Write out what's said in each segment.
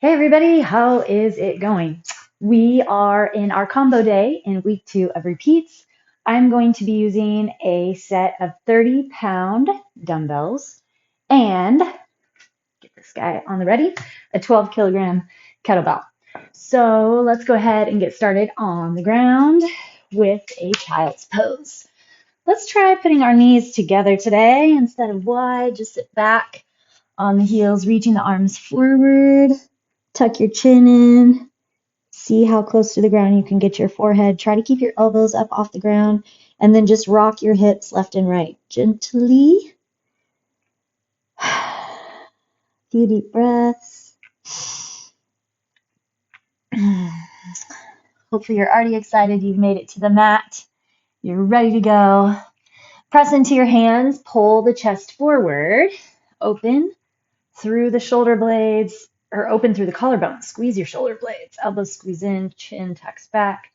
Hey everybody, how is it going? We are in our combo day in week 2 of repeats. I'm going to be using a set of 30-pound dumbbells and, get this guy on the ready, a 12-kilogram kettlebell. So let's go ahead and get started on the ground with a child's pose. Let's try putting our knees together today instead of wide. Just sit back on the heels, reaching the arms forward. Tuck your chin in. See how close to the ground you can get your forehead. Try to keep your elbows up off the ground. And then just rock your hips left and right gently. Few deep breaths. Hopefully you're already excited. You've made it to the mat. You're ready to go. Press into your hands. Pull the chest forward. Open through the shoulder blades, or open through the collarbone. Squeeze your shoulder blades. Elbows squeeze in, chin tucks back.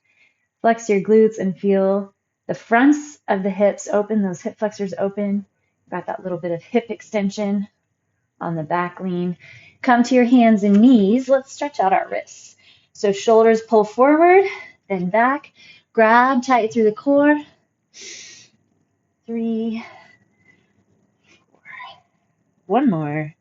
Flex your glutes and feel the fronts of the hips open, those hip flexors open. Got that little bit of hip extension on the back lean. Come to your hands and knees. Let's stretch out our wrists. So shoulders pull forward, then back. Grab tight through the core. 3, 4. One more.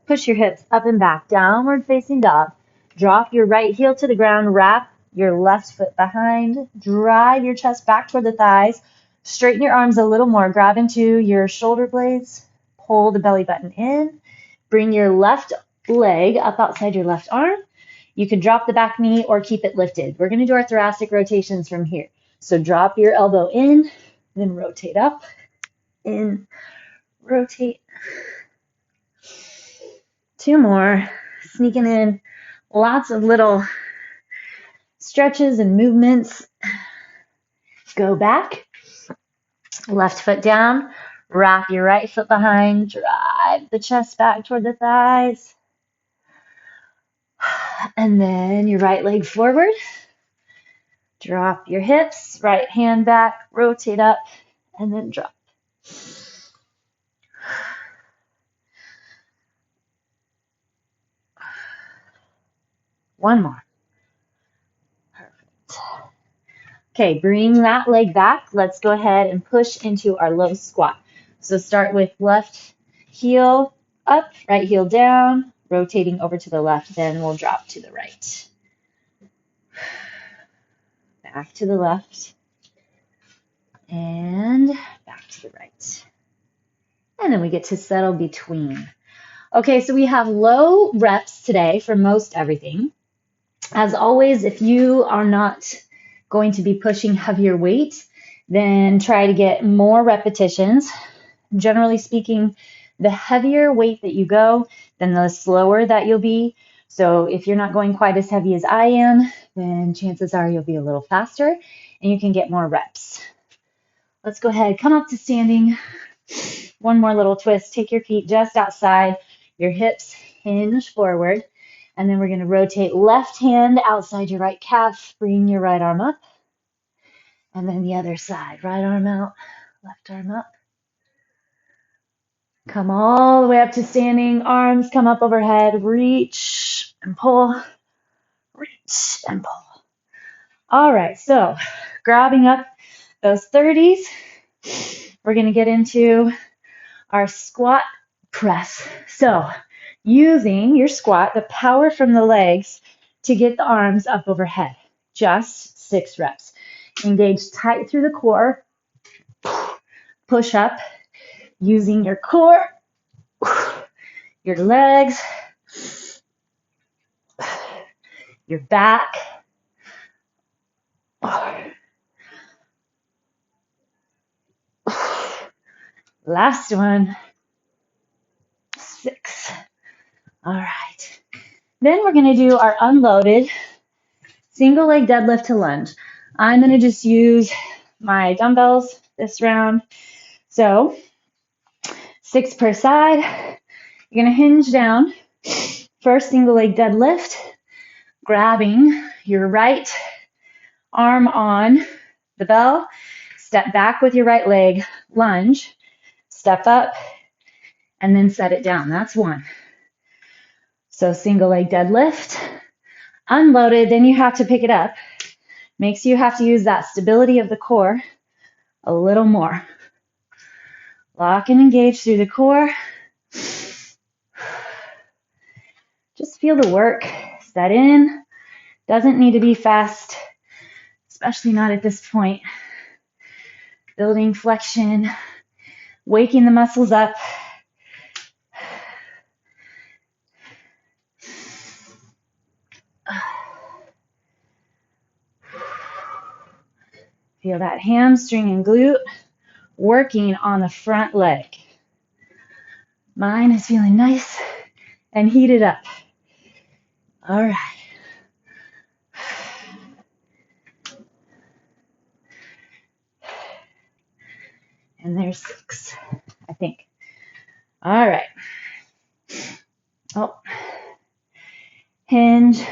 Push your hips up and back, downward facing dog. Drop your right heel to the ground, wrap your left foot behind, drive your chest back toward the thighs, straighten your arms a little more, grab into your shoulder blades, pull the belly button in, bring your left leg up outside your left arm. You can drop the back knee or keep it lifted. We're going to do our thoracic rotations from here. So drop your elbow in, then rotate up, in, rotate. 2 more, sneaking in lots of little stretches and movements. Go back, left foot down, wrap your right foot behind, drive the chest back toward the thighs, and then your right leg forward. Drop your hips, right hand back, rotate up, and then drop. One more. Perfect. Okay, bring that leg back. Let's go ahead and push into our low squat. So start with left heel up, right heel down, rotating over to the left, then we'll drop to the right. Back to the left, and back to the right. And then we get to settle between. Okay, so we have low reps today for most everything. As always, if you are not going to be pushing heavier weight, then try to get more repetitions. Generally speaking, the heavier weight that you go, then the slower that you'll be. So if you're not going quite as heavy as I am, then chances are you'll be a little faster and you can get more reps. Let's go ahead, come up to standing. One more little twist. Take your feet just outside, your hips hinge forward, and then we're going to rotate left hand outside your right calf, bring your right arm up, and then the other side, right arm out, left arm up. Come all the way up to standing, arms come up overhead, reach and pull, reach and pull. All right, so grabbing up those 30s, we're going to get into our squat press. So using your squat, the power from the legs to get the arms up overhead. Just 6 reps. Engage tight through the core. Push up using your core, your legs, your back. Last one. 6. All right. Then we're going to do our unloaded single leg deadlift to lunge. I'm going to just use my dumbbells this round. So 6 per side. You're going to hinge down. First single leg deadlift, grabbing your right arm on the bell. Step back with your right leg, lunge, step up, and then set it down. That's 1. So single leg deadlift, unloaded, then you have to pick it up. Makes you have to use that stability of the core a little more. Lock and engage through the core. Just feel the work set in. Doesn't need to be fast, especially not at this point. Building flexion, waking the muscles up. Feel that hamstring and glute working on the front leg. Mine is feeling nice and heated up. All right. And there's 6, I think. All right. Oh. Hinge,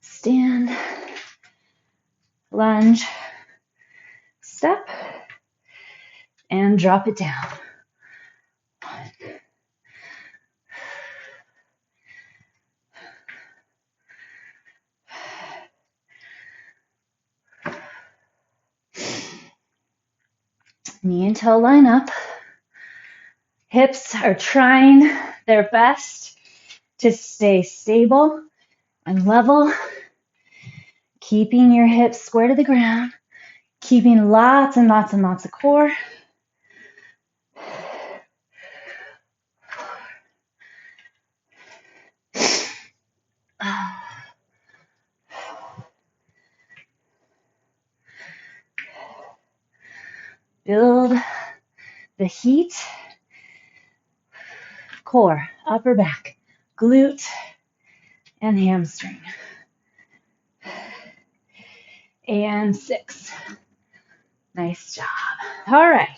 stand, lunge, step, and drop it down. 1. Knee and toe line up. Hips are trying their best to stay stable and level. Keeping your hips square to the ground. Keeping lots and lots and lots of core. Build the heat. Core, upper back, glute, and hamstring. And 6. Nice job. All right.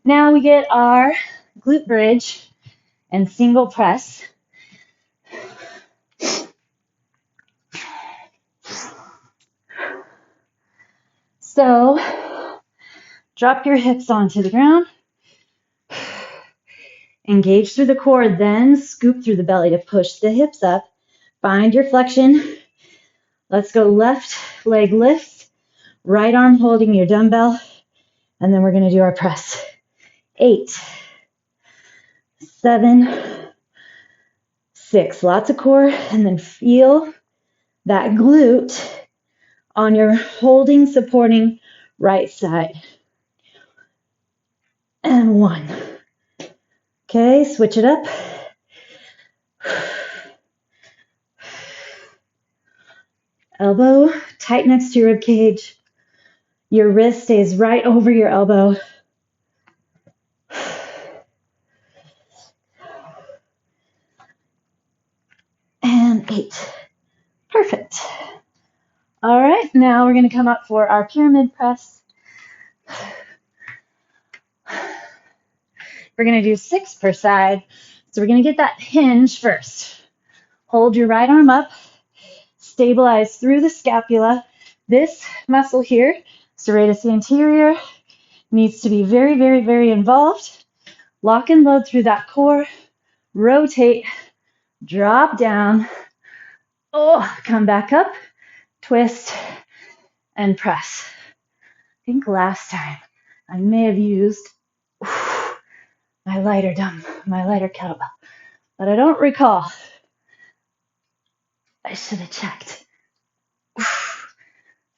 Now we get our glute bridge and single press. So drop your hips onto the ground. Engage through the core, then scoop through the belly to push the hips up. Find your flexion. Let's go left leg lift, right arm holding your dumbbell, and then we're going to do our press. 8, 7, 6. Lots of core, and then feel that glute on your holding, supporting right side. And 1. Okay, switch it up. Elbow tight next to your rib cage. Your wrist stays right over your elbow. And 8. Perfect. All right, now we're going to come up for our pyramid press. We're going to do 6 per side. So we're going to get that hinge first. Hold your right arm up. Stabilize through the scapula. This muscle here, serratus anterior, needs to be very, very, very involved. Lock and load through that core. Rotate. Drop down. Oh, come back up. Twist and press. I think last time I may have used my lighter kettlebell, but I don't recall. I should have checked.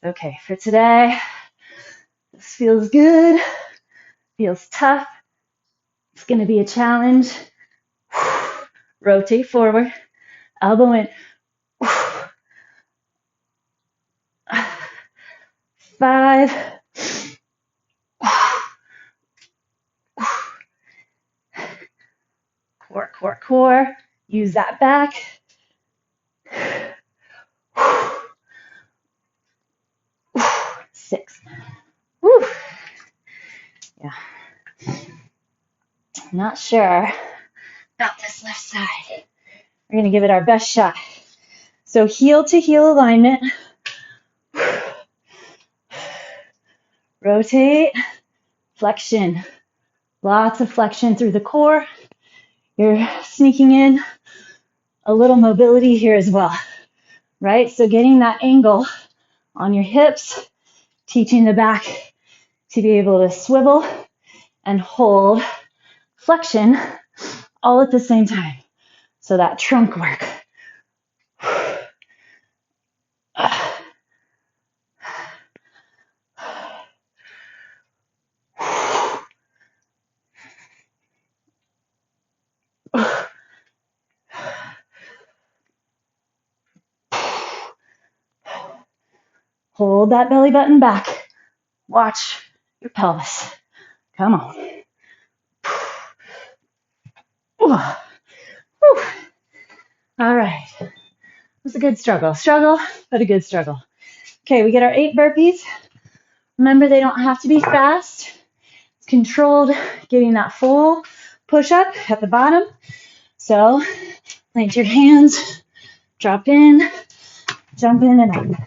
Okay, for today, this feels good, feels tough. It's going to be a challenge. Rotate forward, elbow in. 5. Core. Use that back. 6. Woo. Yeah. Not sure about this left side. We're going to give it our best shot. So heel to heel alignment. Rotate. Flexion. Lots of flexion through the core. You're sneaking in a little mobility here as well, right? So getting that angle on your hips, teaching the back to be able to swivel and hold flexion all at the same time. So that trunk work. Hold that belly button back. Watch your pelvis. Come on. All right. It was a good struggle. Struggle, but a good struggle. Okay, we get our 8 burpees. Remember, they don't have to be fast. It's controlled, getting that full push up at the bottom. So, plant your hands, drop in, jump in and up.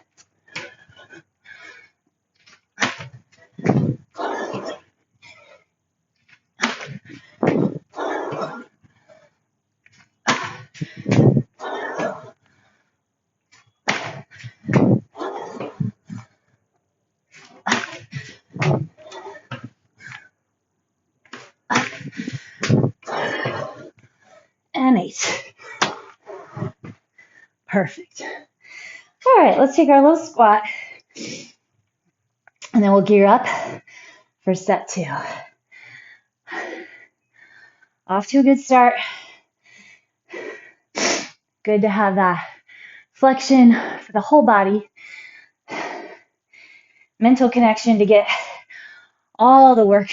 And 8. Perfect. All right, let's take our little squat. And then we'll gear up for set 2. Off to a good start. Good to have that flexion for the whole body. Mental connection to get all the work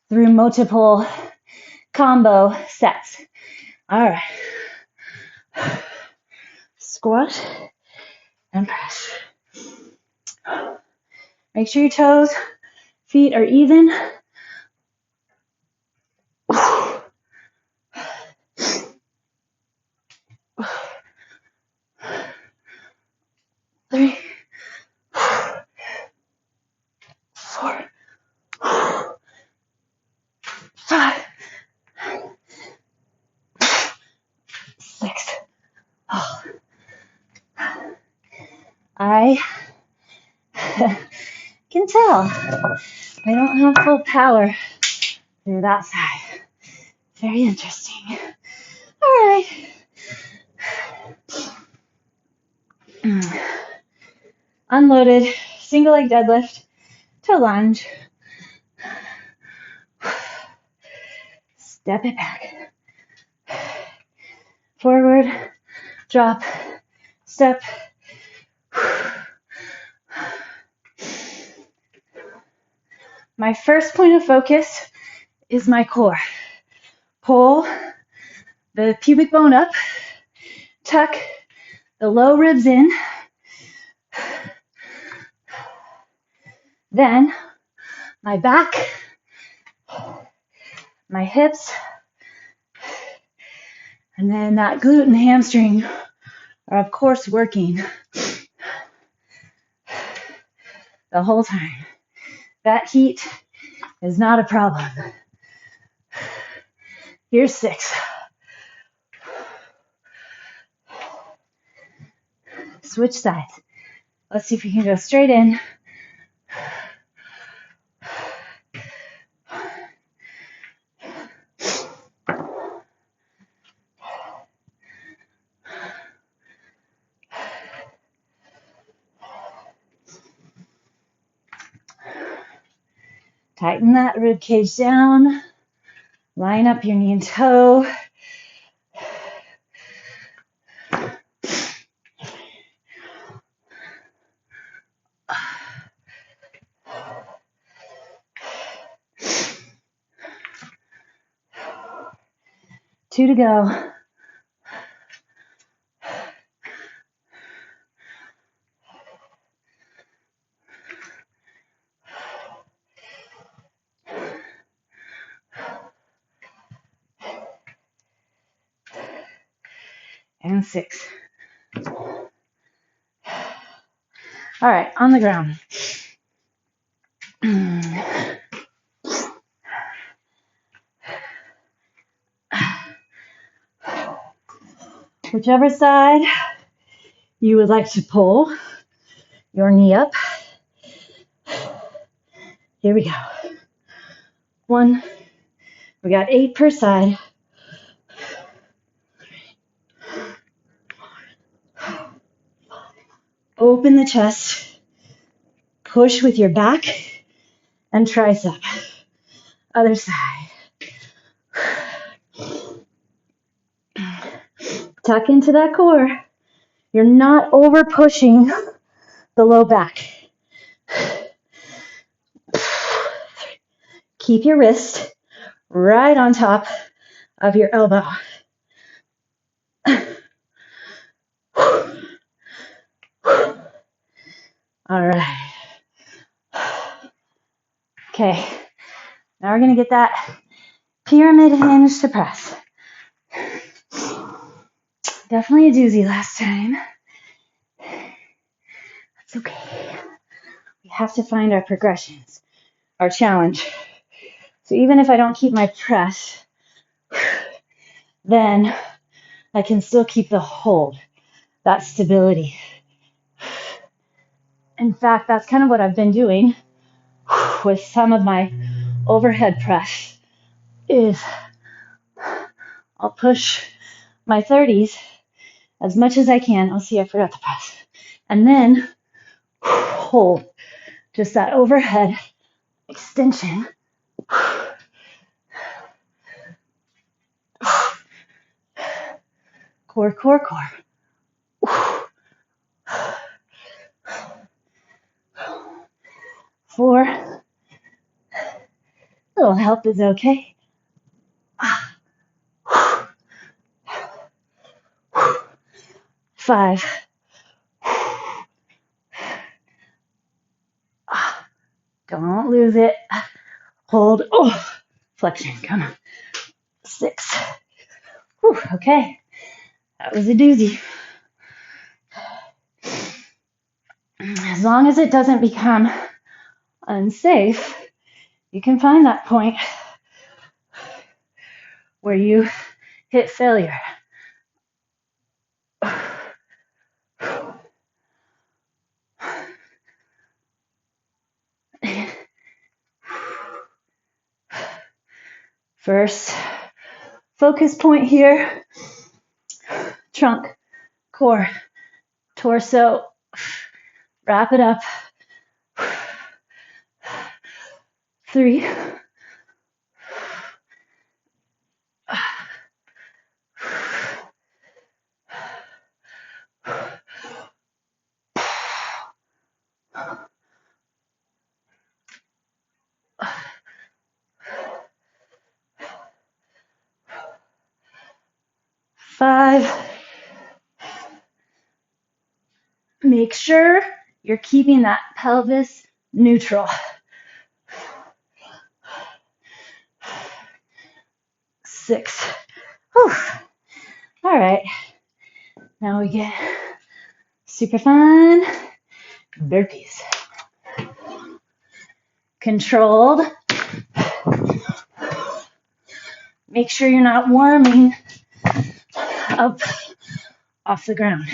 through multiple combo sets. All right. Squat and press. Make sure your toes, feet are even. 3, 4, 5, 6. Oh. I can tell I don't have full power through that side. Very interesting. All right. Unloaded single leg deadlift to lunge. Step it back. Forward, drop, step. My first point of focus is my core. Pull the pubic bone up, tuck the low ribs in. Then my back, my hips, and then that glute and hamstring are of course working the whole time. That heat is not a problem. Here's 6. Switch sides. Let's see if you can go straight in. Tighten that rib cage down. Line up your knee and toe. Two to go. And 6. All right, on the ground. Whichever side you would like to pull your knee up. Here we go. 1, we got 8 per side. Open the chest, push with your back and tricep. Other side. Tuck into that core. You're not over pushing the low back. Keep your wrist right on top of your elbow. All right. Okay. Now we're going to get that pyramid hinge to press. Definitely a doozy last time. That's okay. We have to find our progressions, our challenge. So even if I don't keep my press, then I can still keep the hold, that stability. In fact, that's kind of what I've been doing with some of my overhead press is I'll push my 30s as much as I can. Oh, see, I forgot the press. And then hold just that overhead extension. Core, core, core. 4. Little help is okay. 5. Don't lose it. Hold. Oh, flexion. Come on. 6. Whew, okay. That was a doozy. As long as it doesn't become unsafe, you can find that point where you hit failure. First focus point here, trunk, core, torso, wrap it up. 3. 5. Make sure you're keeping that pelvis neutral. 6. Whew. All right. Now we get super fun burpees. Controlled. Make sure you're not warming up off the ground.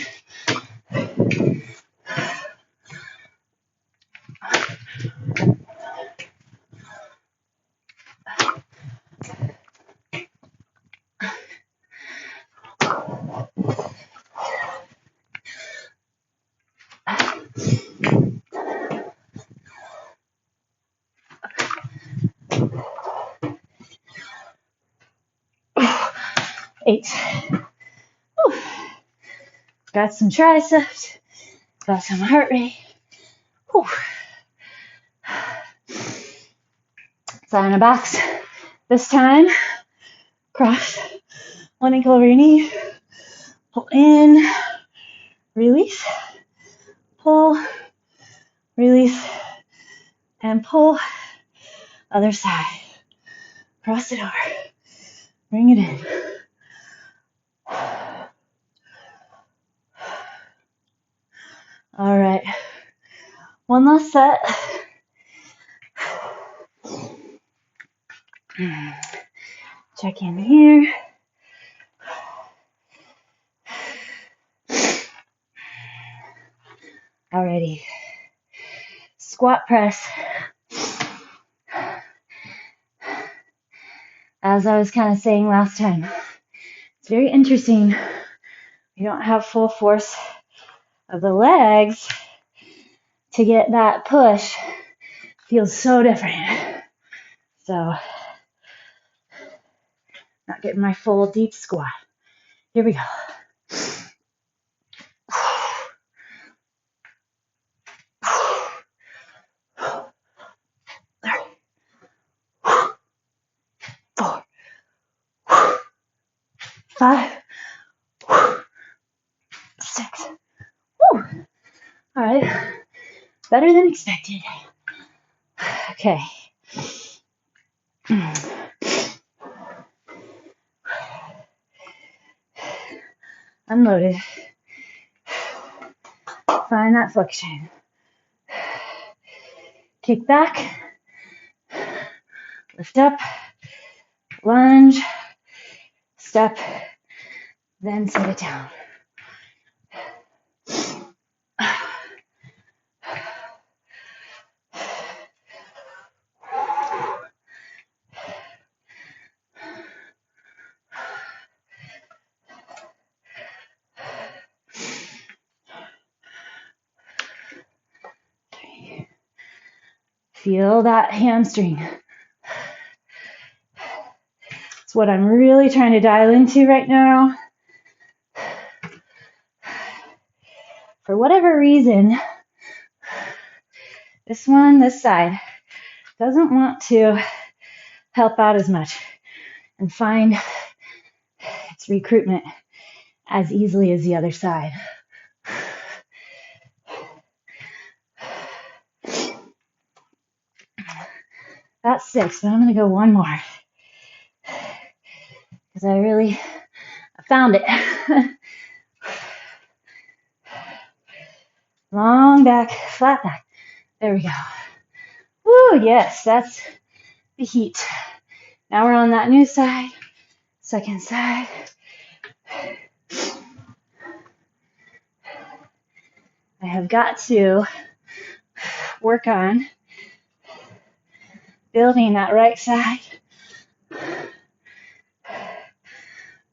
Eight. Whew. Got some triceps. Got some heart rate. Whew. Side on the backs. This time, cross one ankle over your knee. Pull in, release, pull, release, and pull. Other side. Cross it over. Bring it in. All right. One last set. Check in here. Alrighty. Squat press. As I was kind of saying last time, it's very interesting. You don't have full force of the legs to get that push. Feels so different. So, not getting my full deep squat. Here we go. 4, 5, 6. Woo. All right. Better than expected. Okay. Unloaded. Find that flexion. Kick back. Lift up. Lunge. Step. Then set it down. Feel that hamstring. It's what I'm really trying to dial into right now. For whatever reason, this side, doesn't want to help out as much and find its recruitment as easily as the other side. That's 6, but I'm going to go one more because I found it. Long back, flat back. There we go. Woo, yes, that's the heat. Now we're on that new side, second side. I have got to work on building that right side.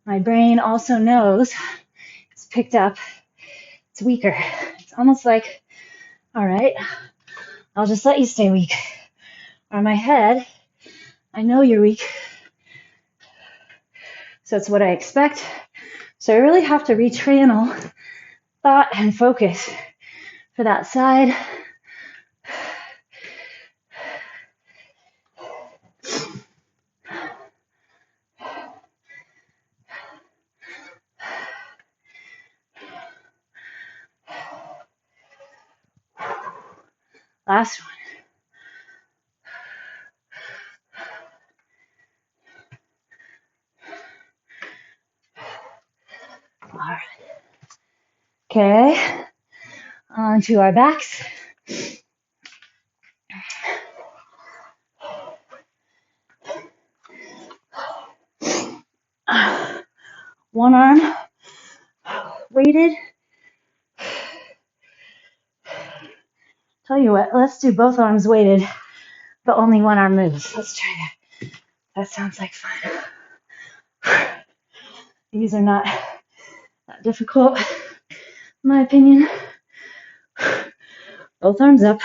My brain also knows it's picked up, it's weaker. It's almost like, all right, I'll just let you stay weak. Or my head, I know you're weak. So it's what I expect. So I really have to rechannel thought and focus for that side. Last one. All right. Okay. Onto our backs. One arm weighted. Tell you what, let's do both arms weighted, but only one arm moves. Let's try that. That sounds like fun. These are not that difficult, in my opinion. Both arms up.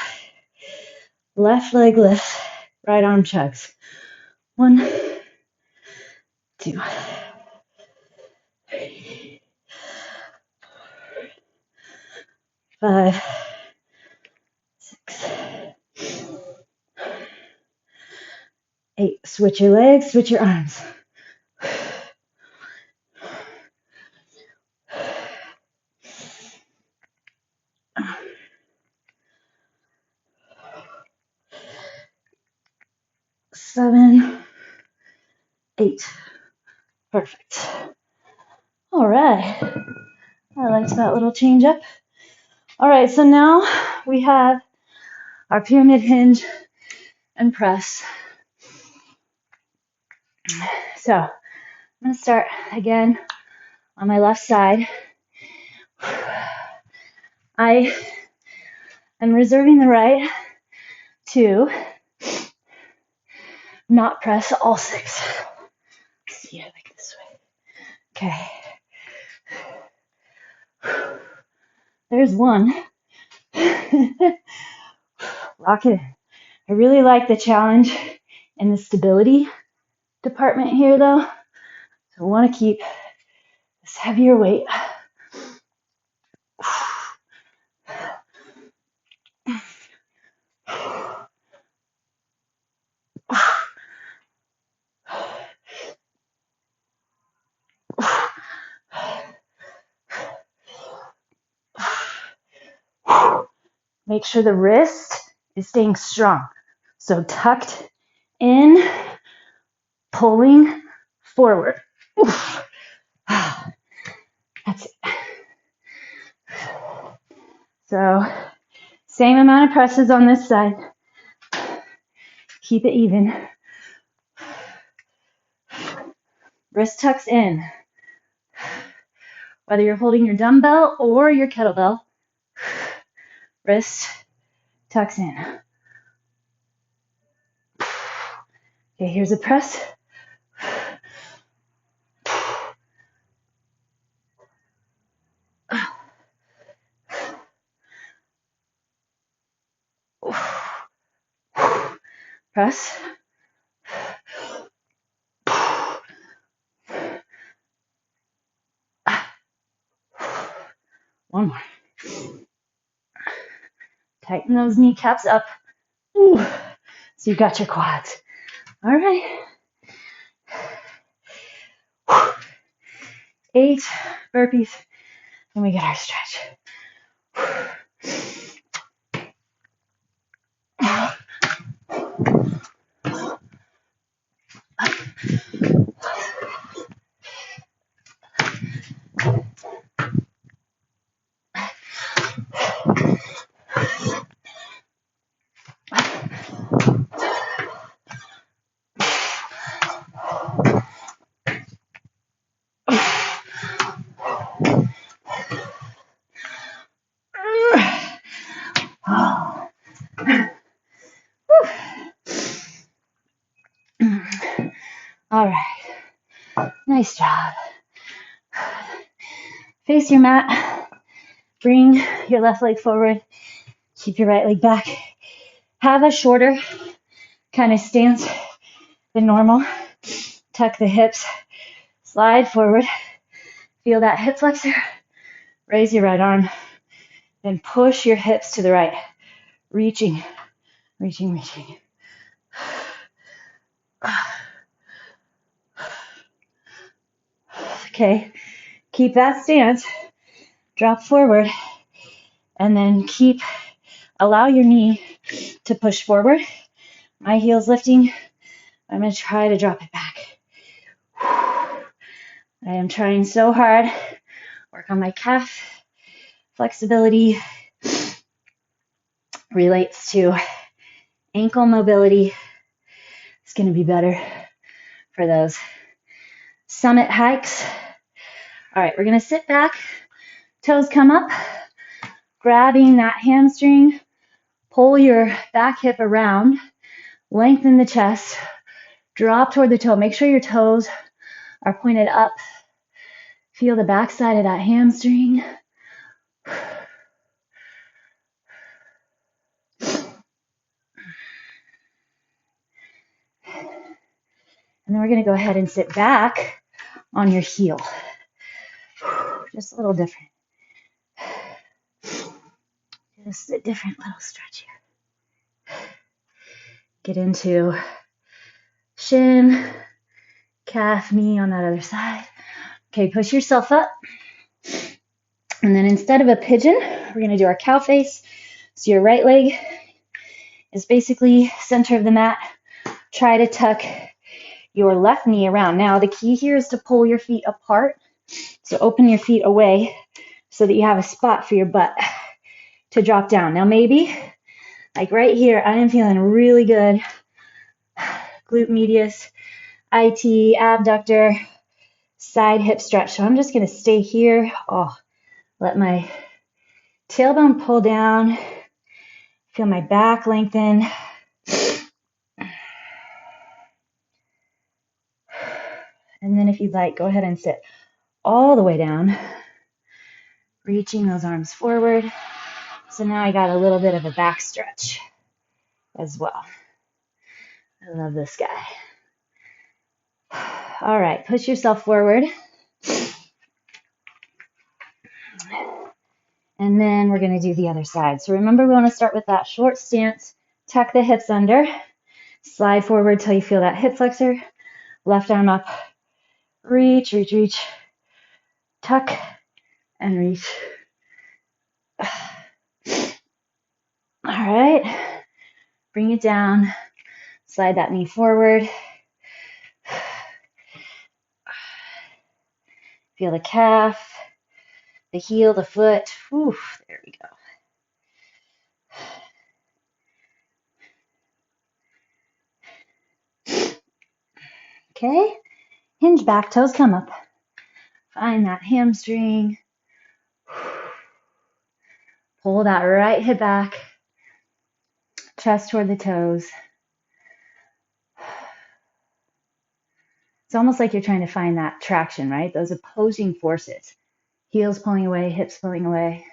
Left leg lifts. Right arm chugs. 1, 2, 3, 5, 6, 8. Switch your legs, switch your arms. 7, 8. Perfect. All right. I liked that little change up. All right, so now we have our pyramid hinge and press. So I'm going to start again on my left side. I I'm reserving the right to not press all 6. See it like this way. Okay. There's one. Lock it in. I really like the challenge in the stability department here though. So I want to keep this heavier weight. Make sure the wrist is staying strong. So tucked in, pulling forward. Oof. That's it. So same amount of presses on this side. Keep it even. Wrist tucks in. Whether you're holding your dumbbell or your kettlebell, wrist tucks in. Okay, here's a press. Press. One more. Tighten those kneecaps up. Ooh. So you got your quads. All right. 8 burpees, and we get our stretch. All right. Nice job. Face your mat. Bring your left leg forward. Keep your right leg back. Have a shorter kind of stance than normal. Tuck the hips. Slide forward. Feel that hip flexor. Raise your right arm. Then push your hips to the right. Reaching, reaching, reaching. Okay, keep that stance. Drop forward. And then allow your knee to push forward. My heel's lifting. I'm going to try to drop it back. I am trying so hard. Work on my calf. Flexibility relates to ankle mobility. It's going to be better for those summit hikes. All right, we're going to sit back. Toes come up. Grabbing that hamstring. Pull your back hip around. Lengthen the chest. Drop toward the toe. Make sure your toes are pointed up. Feel the back side of that hamstring. And then we're going to go ahead and sit back on your heel. Just a little different. Just a different little stretch here. Get into shin, calf, knee on that other side. Okay, push yourself up. And then instead of a pigeon, we're going to do our cow face. So your right leg is basically center of the mat. Try to tuck your left knee around. Now, the key here is to pull your feet apart. So open your feet away so that you have a spot for your butt to drop down. Now, maybe, like right here, I am feeling really good. Glute medius, IT, abductor, side hip stretch. So I'm just going to stay here. Let my tailbone pull down. Feel my back lengthen. And then if you'd like, go ahead and sit all the way down, reaching those arms forward. So now I got a little bit of a back stretch as well. I love this guy. All right, push yourself forward. And then we're going to do the other side. So remember, we want to start with that short stance. Tuck the hips under. Slide forward till you feel that hip flexor. Left arm up. Reach, reach, reach. Tuck and reach. All right. Bring it down. Slide that knee forward. Feel the calf, the heel, the foot. Whew, there we go. Okay. Hinge back, toes come up. Find that hamstring. Pull that right hip back. Chest toward the toes. It's almost like you're trying to find that traction, right? Those opposing forces. Heels pulling away, hips pulling away.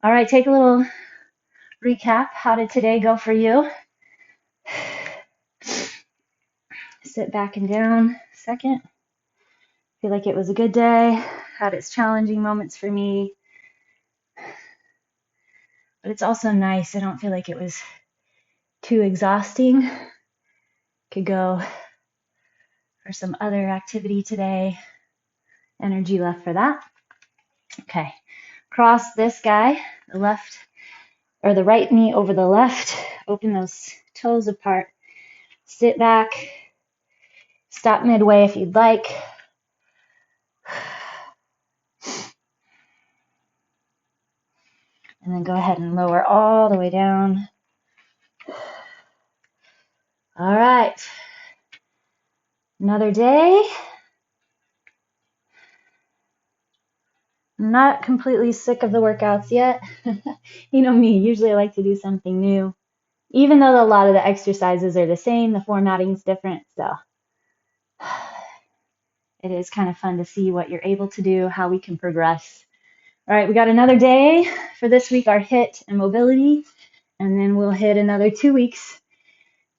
All right, take a little recap. How did today go for you? Sit back and down a second. Feel like it was a good day. Had its challenging moments for me. But it's also nice. I don't feel like it was too exhausting. Could go for some other activity today. Energy left for that. Okay. Cross this guy, the left or the right knee over the left. Open those toes apart. Sit back. Stop midway if you'd like. And then go ahead and lower all the way down. All right. Another day. I'm not completely sick of the workouts yet. You know me, usually I like to do something new. Even though a lot of the exercises are the same, the formatting's different, so it is kind of fun to see what you're able to do, how we can progress. All right, we got another day for this week, our HIIT and mobility, and then we'll hit another 2 weeks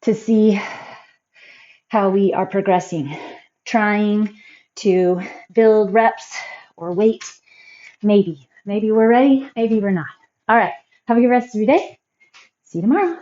to see how we are progressing, trying to build reps or weight. Maybe we're ready, maybe we're not. All right, have a good rest of your day. See you tomorrow.